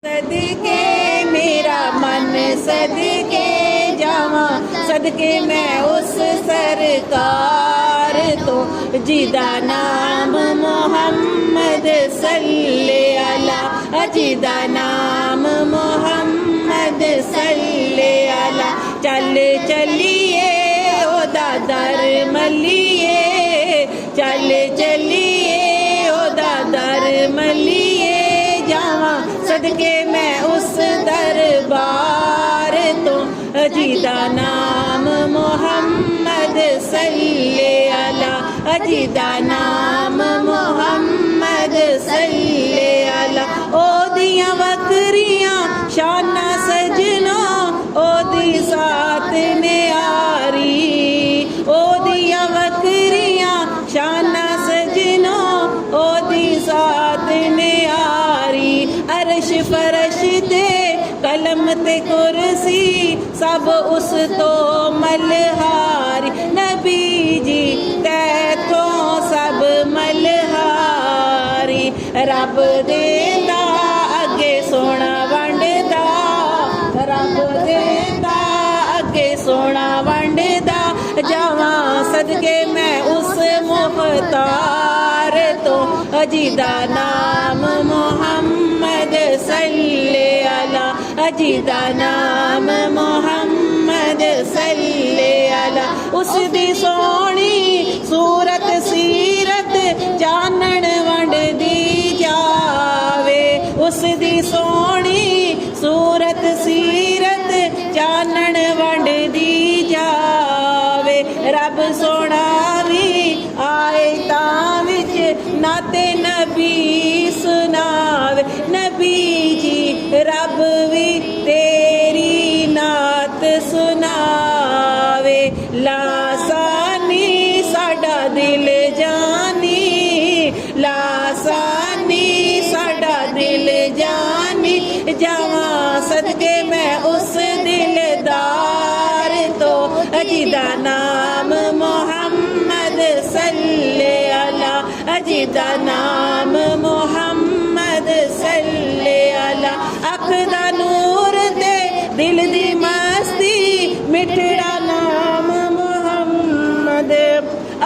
सदके मेरा मन सदके जावा, सदके मैं उस सरकार तो जिदा नाम मोहम्मद सल्ले अला, जिदा नाम मोहम्मद सल्ले अला। चल चलिए ओदा दर मलिए, चल चलिए ओदा दर मलिए जावा, सदके मैं उस दरबार तो जिदा नाम मोहम्मद सल्ले अला, जिदा नाम मोहम्मद सल्ले अला। ओदियां वकरियां शाना सजना ओदी साथ न्यारी, ओदियां वकरियां शाना सजना ओदी साथ न्यारी। अरश फरश ते कलम ते कुर्सी सब उस तो मलहारी, नबी जी तैथों सब मलहारी। रब देंदा अगे सोना वंडदा, रब देंदा अगे सोना वंडदा जावा, सदके मैं उस मुख्तार तो जिदा नाम मोहम्मद सल्ले अला, जिदा नाम मोहम्मद सल्ले अला। उस दी सोहनी सूरत सीरत जानन वंडदी जावे, उस दी सोहनी सूरत सीरत जानन वंडदी जावे। रब सोना भी आए तां विच नाते नबी सुनावे, नबी जी रब भी तेरी नात सुनावे। लासानी साडा दिल जानी, लासानी साडा दिल जानी जावा, सदके मैं उस दिलदार तो जिदा नाम मोहम्मद सल्ले अला, जिदा नाम मोहम्मद सल्ले अला। अख दा नूर ते दिल दी मस्ती मिठड़ा नाम मोहम्मद,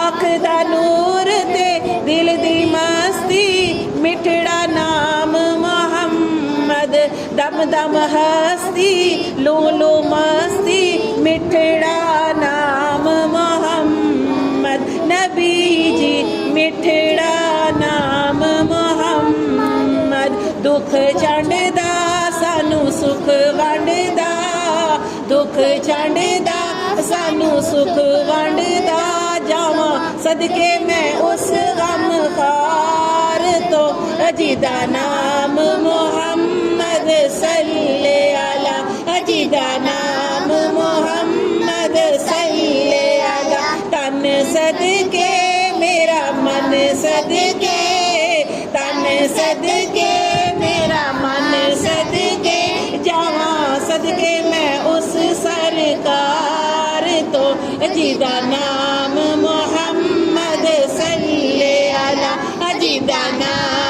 अख दा नूर ते दिल दी मस्ती मिठड़ा नाम मोहम्मद। दम दम हस्ती लो लो मस्ती मिठड़ा नाम मोहम्मद, नबी जी मिठड़ा नाम मोहम्मद। दुख चंडदा सानू सुख वंडदा, दुख चंडदा सानू सुख वंडदा जावा, सदके मैं उस गमखार तो जिदा नाम मोहम्मद सल्ले अला, जिदा नाम मोहम्मद सल्ले अला। तन सदके मेरा मन सदके, तन सदके मेरा मन सदके जावा, सदके मैं उस सरकार तो जिदा नाम